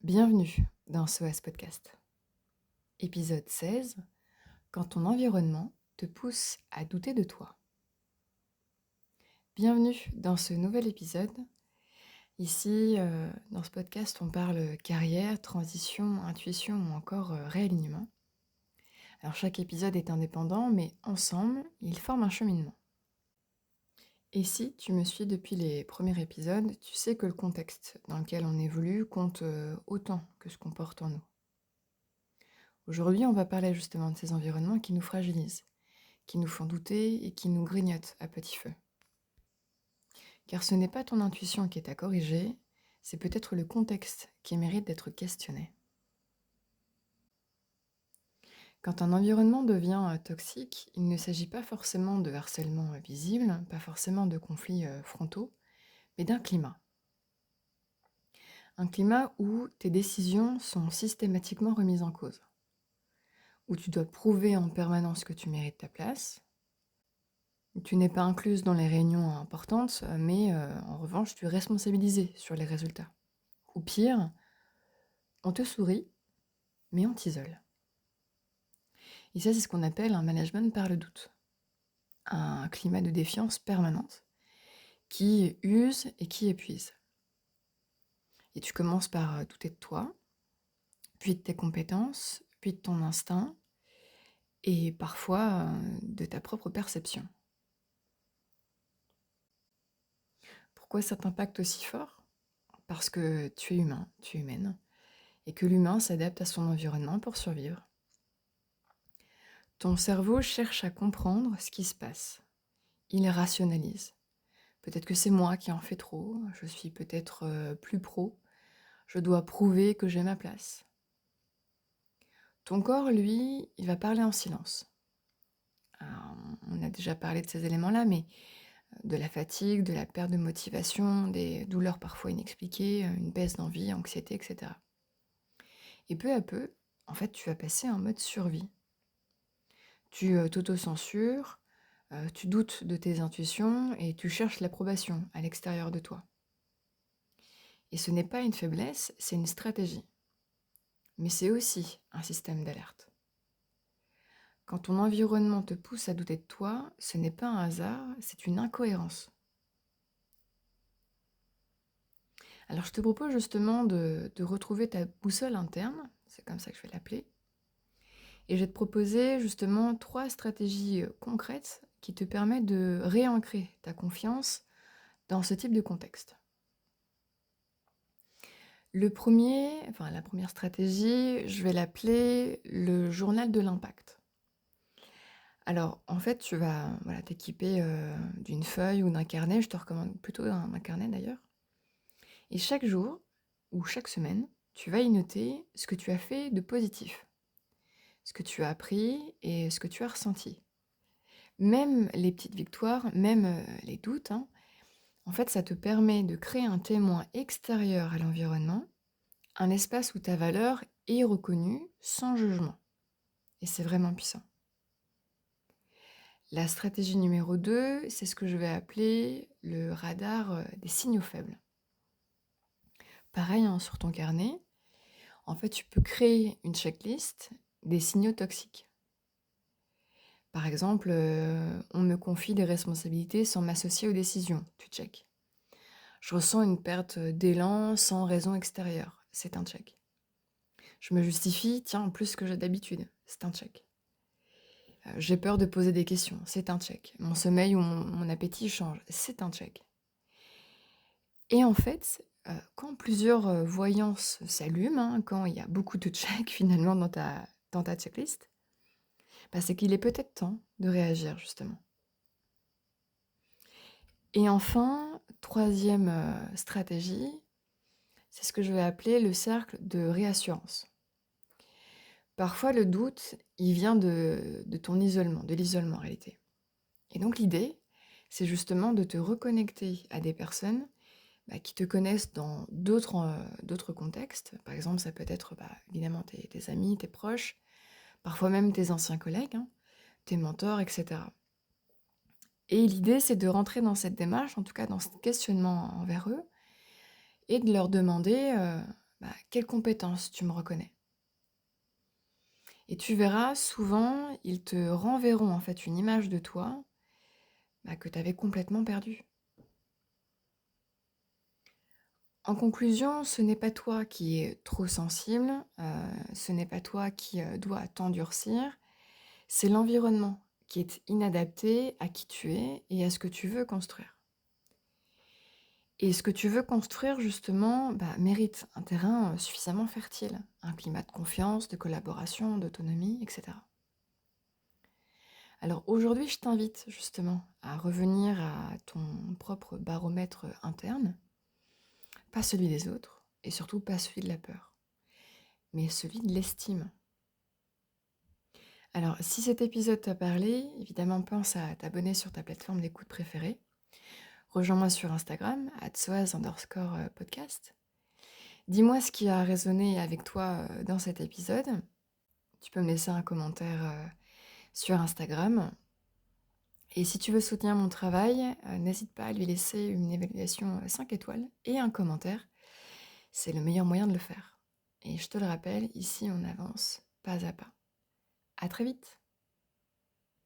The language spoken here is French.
Bienvenue dans SOS Podcast. Épisode 16, quand ton environnement te pousse à douter de toi. Bienvenue dans ce nouvel épisode. Ici, dans ce podcast, on parle carrière, transition, intuition ou encore réalignement. Alors chaque épisode est indépendant, mais ensemble, ils forment un cheminement. Et si tu me suis depuis les premiers épisodes, tu sais que le contexte dans lequel on évolue compte autant que ce qu'on porte en nous. Aujourd'hui, on va parler justement de ces environnements qui nous fragilisent, qui nous font douter et qui nous grignotent à petit feu. Car ce n'est pas ton intuition qui est à corriger, c'est peut-être le contexte qui mérite d'être questionné. Quand un environnement devient toxique, il ne s'agit pas forcément de harcèlement visible, pas forcément de conflits frontaux, mais d'un climat. Un climat où tes décisions sont systématiquement remises en cause, où tu dois prouver en permanence que tu mérites ta place. Tu n'es pas incluse dans les réunions importantes, mais en revanche, tu es responsabilisée sur les résultats. Ou pire, on te sourit, mais on t'isole. Et ça, c'est ce qu'on appelle un management par le doute. Un climat de défiance permanente qui use et qui épuise. Et tu commences par douter de toi, puis de tes compétences, puis de ton instinct, et parfois de ta propre perception. Pourquoi ça t'impacte aussi fort ? Parce que tu es humain, tu es humaine, et que l'humain s'adapte à son environnement pour survivre. Ton cerveau cherche à comprendre ce qui se passe. Il rationalise. Peut-être que c'est moi qui en fais trop, je suis peut-être plus pro, je dois prouver que j'ai ma place. Ton corps, lui, il va parler en silence. Alors, on a déjà parlé de ces éléments-là, mais de la fatigue, de la perte de motivation, des douleurs parfois inexpliquées, une baisse d'envie, anxiété, etc. Et peu à peu, en fait, tu vas passer en mode survie. Tu t'auto-censures, tu doutes de tes intuitions et tu cherches l'approbation à l'extérieur de toi. Et ce n'est pas une faiblesse, c'est une stratégie. Mais c'est aussi un système d'alerte. Quand ton environnement te pousse à douter de toi, ce n'est pas un hasard, c'est une incohérence. Alors je te propose justement de retrouver ta boussole interne, c'est comme ça que je vais l'appeler, et je vais te proposer justement 3 stratégies concrètes qui te permettent de réancrer ta confiance dans ce type de contexte. La première stratégie, je vais l'appeler le journal de l'impact. Alors, en fait, tu vas t'équiper d'une feuille ou d'un carnet, je te recommande plutôt un carnet d'ailleurs. Et chaque jour ou chaque semaine, tu vas y noter ce que tu as fait de positif, ce que tu as appris et ce que tu as ressenti. Même les petites victoires, même les doutes, en fait, ça te permet de créer un témoin extérieur à l'environnement, un espace où ta valeur est reconnue sans jugement. Et c'est vraiment puissant. La stratégie numéro 2, c'est ce que je vais appeler le radar des signaux faibles. Pareil, sur ton carnet, en fait, tu peux créer une checklist des signaux toxiques. Par exemple, on me confie des responsabilités sans m'associer aux décisions, tu check. Je ressens une perte d'élan sans raison extérieure, c'est un check. Je me justifie, tiens, plus que j'ai d'habitude, c'est un check. J'ai peur de poser des questions, c'est un check. Mon sommeil ou mon appétit change, c'est un check. Et en fait, quand plusieurs voyances s'allument, quand il y a beaucoup de checks finalement dans ta checklist, c'est qu'il est peut-être temps de réagir justement. Et enfin, troisième stratégie, c'est ce que je vais appeler le cercle de réassurance. Parfois, le doute, il vient de ton isolement, de l'isolement en réalité. Et donc l'idée, c'est justement de te reconnecter à des personnes qui te connaissent dans d'autres contextes. Par exemple, ça peut être évidemment tes amis, tes proches, parfois même tes anciens collègues, tes mentors, etc. Et l'idée, c'est de rentrer dans cette démarche, en tout cas dans ce questionnement envers eux, et de leur demander Quelles compétences tu me reconnais? Et tu verras, souvent, ils te renverront en fait une image de toi que tu avais complètement perdue. En conclusion, ce n'est pas toi qui es trop sensible, ce n'est pas toi qui dois t'endurcir, c'est l'environnement qui est inadapté à qui tu es et à ce que tu veux construire. Et ce que tu veux construire justement mérite un terrain suffisamment fertile, un climat de confiance, de collaboration, d'autonomie, etc. Alors aujourd'hui, je t'invite justement à revenir à ton propre baromètre interne, pas celui des autres, et surtout pas celui de la peur, mais celui de l'estime. Alors, si cet épisode t'a parlé, évidemment, pense à t'abonner sur ta plateforme d'écoute préférée. Rejoins-moi sur Instagram, @soaz_podcast. Dis-moi ce qui a résonné avec toi dans cet épisode. Tu peux me laisser un commentaire sur Instagram. Et si tu veux soutenir mon travail, n'hésite pas à lui laisser une évaluation 5 étoiles et un commentaire. C'est le meilleur moyen de le faire. Et je te le rappelle, ici on avance pas à pas. À très vite!